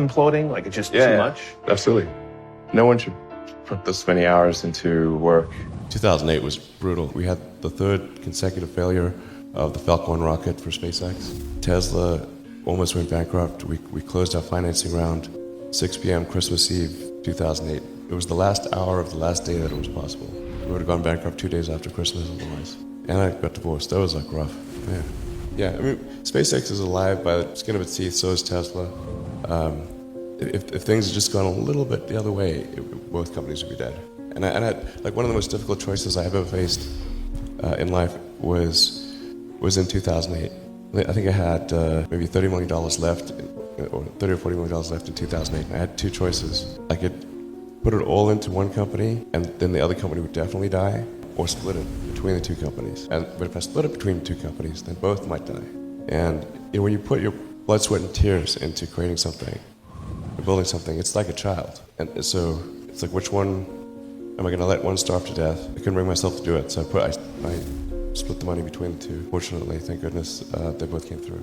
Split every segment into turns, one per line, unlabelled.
imploding? Like it's just too much?
Absolutely. No one should put this many hours into work.
2008 was brutal. We had the third consecutive failure of the Falcon rocket for SpaceX. Tesla almost went bankrupt. We closed our financing round 6 p.m. Christmas Eve 2008. It was the last hour of the last day that it was possible. We would have gone bankrupt 2 days after Christmas otherwise. And I got divorced. That was like rough. Yeah, I mean, SpaceX is alive by the skin of its teeth, so is Tesla. If things had just gone a little bit the other way, both companies would be dead. And I like one of the most difficult choices I've ever faced in life was in 2008. I think I had maybe $30 million left, or $30 or $40 million left in 2008. And I had two choices. I could put it all into one company, and then the other company would definitely die, or split it between the two companies. But if I split it between the two companies, then both might die. And when you put your blood, sweat, and tears into creating something, or building something, it's like a child. And so it's like, which one am I going to let one starve to death? I couldn't bring myself to do it, so I split the money between the two. Fortunately, thank goodness, they both came through.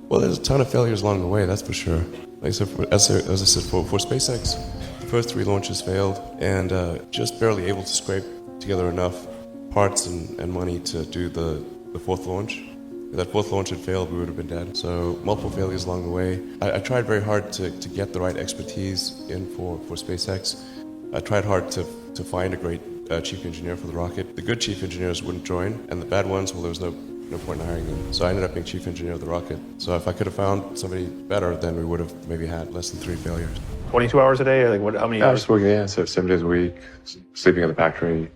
Well, there's a ton of failures along the way, that's for sure. Like, so as I said, for SpaceX, the first 3 launches failed, and just barely able to scrape together enough parts and money to do the 4th launch. If that 4th launch had failed, we would have been dead. So multiple failures along the way. I tried very hard to get the right expertise in for SpaceX. I tried hard to find a great chief engineer for the rocket. The good chief engineers wouldn't join, and the bad ones, well, there was no point in hiring them. So I ended up being chief engineer of the rocket. So if I could have found somebody better, then we would have maybe had less than 3 failures.
22 hours a day? Or like how many hours?
I was working, so 7 days a week, sleeping in the factory.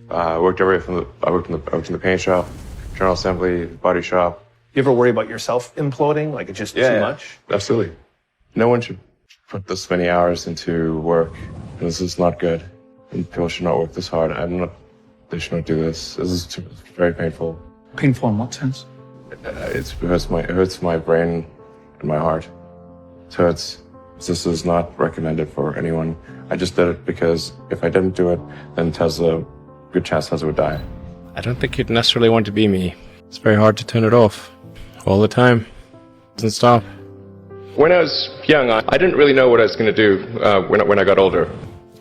I worked in the paint shop, general assembly, body shop.
You ever worry about yourself imploding? Like it's just too much?
Absolutely. No one should put this many hours into work. This is not good. And people should not work this hard. They should not do this. This is very painful.
Painful in what sense?
It hurts my brain and my heart. So this is not recommended for anyone. I just did it because if I didn't do it, then good chance Tesla would die.
I don't think you'd necessarily want to be me. It's very hard to turn it off all the time. It doesn't stop.
When I was young, I didn't really know what I was going to do when I got older.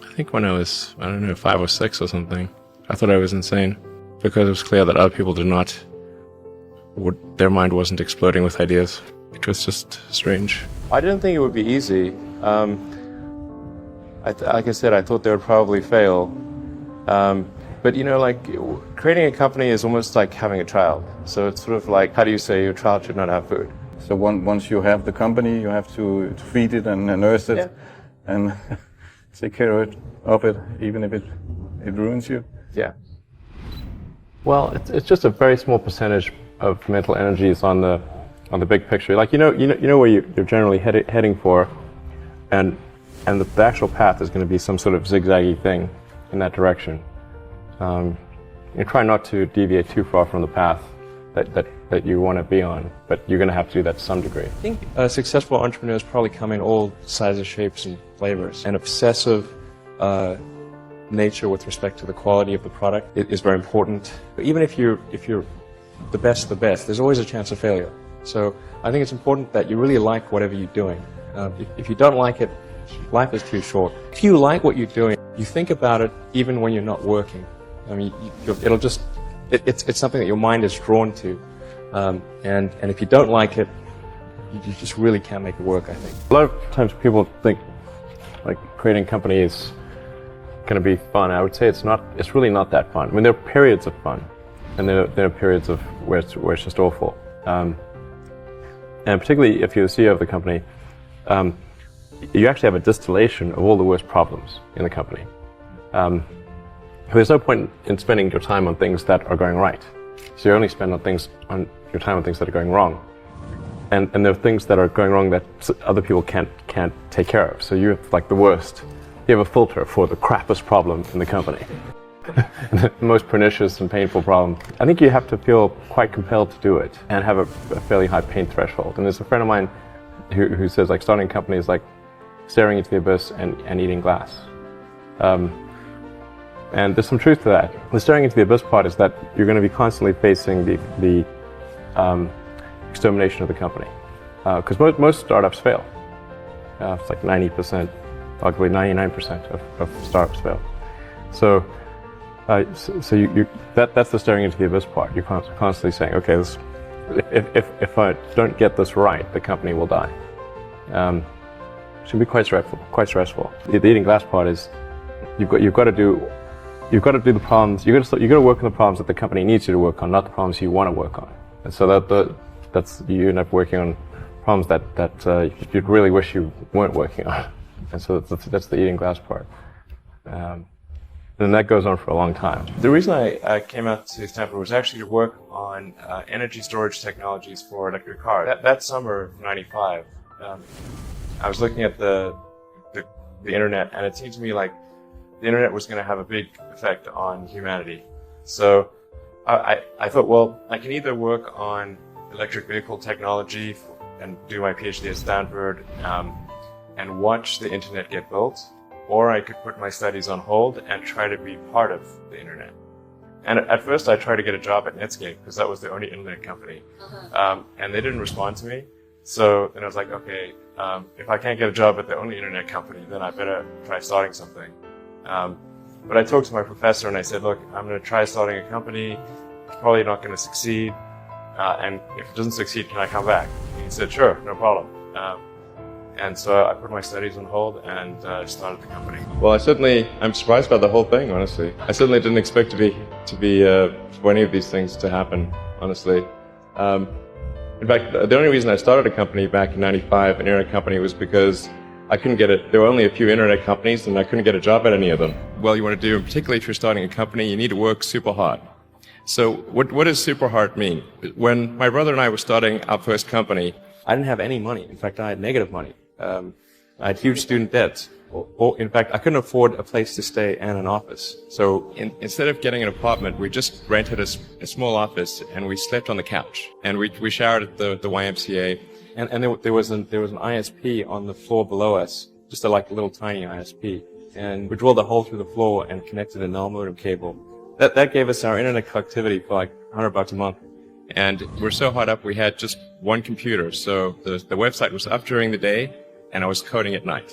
I think when I was, 5 or 6 or something, I thought I was insane because it was clear that other people their mind wasn't exploding with ideas. It was just strange.
I didn't think it would be easy. Like I said, I thought they would probably fail. But creating a company is almost like having a child. So it's sort of like, how do you say your child should not have food?
So once you have the company, you have to feed it and nurse it and take care of it, even if it ruins you.
Yeah. Well, it's just a very small percentage of mental energies on the big picture. Like you know where you're generally heading for, and the actual path is going to be some sort of zigzaggy thing in that direction. You try not to deviate too far from the path that you want to be on, but you're going to have to do that to some degree.
I think successful entrepreneurs probably come in all sizes, shapes, and flavors. An obsessive nature with respect to the quality of the product is very important. But even if you're the best, there's always a chance of failure. So I think it's important that you really like whatever you're doing. If you don't like it, life is too short. If you like what you're doing, you think about it even when you're not working. I mean, it's something that your mind is drawn to. And if you don't like it, you just really can't make it work, I think.
A lot of times people think like creating a company is going to be fun. I would say it's really not that fun. I mean, there are periods of fun, and there are periods of where it's just awful. And particularly if you're the CEO of the company, you actually have a distillation of all the worst problems in the company. There's no point in spending your time on things that are going right. So you only spend your time on things that are going wrong. And there are things that are going wrong that other people can't take care of. So you have like the worst. You have a filter for the crappiest problem in the company. The most pernicious and painful problem. I think you have to feel quite compelled to do it and have a fairly high pain threshold. And there's a friend of mine who says like starting a company is like staring into the abyss and eating glass. And there's some truth to that. The staring into the abyss part is that you're going to be constantly facing the extermination of the company. Because most startups fail. It's like 90%, arguably 99% of startups fail. So, that's the staring into the abyss part. You're constantly saying, okay, if I don't get this right, the company will die. It can be quite stressful. The eating glass part is you've got to do the problems. You got to work on the problems that the company needs you to work on, not the problems you want to work on. And so that's you end up working on problems that you'd really wish you weren't working on. And so that's the eating glass part. And that goes on for a long time.
The reason I came out to Stanford was actually to work on energy storage technologies for electric cars. That summer of '95, I was looking at the internet, and it seemed to me like the internet was going to have a big effect on humanity. So I thought, well, I can either work on electric vehicle technology and do my PhD at Stanford and watch the internet get built, or I could put my studies on hold and try to be part of the internet. And at first I tried to get a job at Netscape because that was the only internet company. And they didn't respond to me. So then I was like, okay, if I can't get a job at the only internet company, then I better try starting something. But I talked to my professor and I said, look, I'm going to try starting a company. It's probably not going to succeed. And if it doesn't succeed, can I come back? And he said, sure, no problem. And so I put my studies on hold and started the company. Well, I'm surprised by the whole thing, honestly. I certainly didn't expect for any of these things to happen, honestly. In fact, the only reason I started a company back in '95, an internet company, was because I couldn't get it. There were only a few internet companies, and I couldn't get a job at any of them. Well, you want to do, particularly if you're starting a company, you need to work super hard. So what does super hard mean? When my brother and I were starting our first company, I didn't have any money. In fact, I had negative money. I had huge student debts. In fact, I couldn't afford a place to stay and an office. So instead of getting an apartment, we just rented a small office and we slept on the couch. And we showered at the YMCA. And there was an ISP on the floor below us, just a little tiny ISP. And we drilled a hole through the floor and connected a null modem cable. That gave us our internet connectivity for like $100 a month. And we're so hot up, we had just one computer. So the website was up during the day and I was coding at night.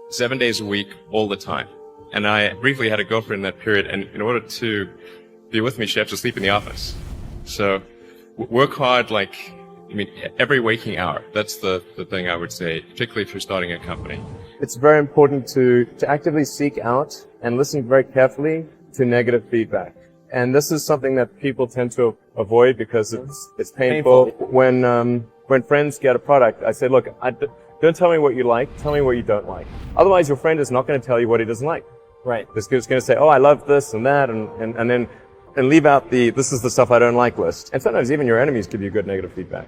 7 days a week, all the time. And I briefly had a girlfriend in that period, and in order to be with me, she had to sleep in the office. So work hard, every waking hour. That's the thing I would say, particularly if you're starting a company. It's very important to actively seek out and listen very carefully to negative feedback. And this is something that people tend to avoid because it's painful. When friends get a product, I say, look, don't tell me what you like, tell me what you don't like. Otherwise, your friend is not going to tell you what he doesn't like. Right. He's going to say, oh, I love this and that, and leave out this is the stuff I don't like list. And sometimes even your enemies give you good negative feedback.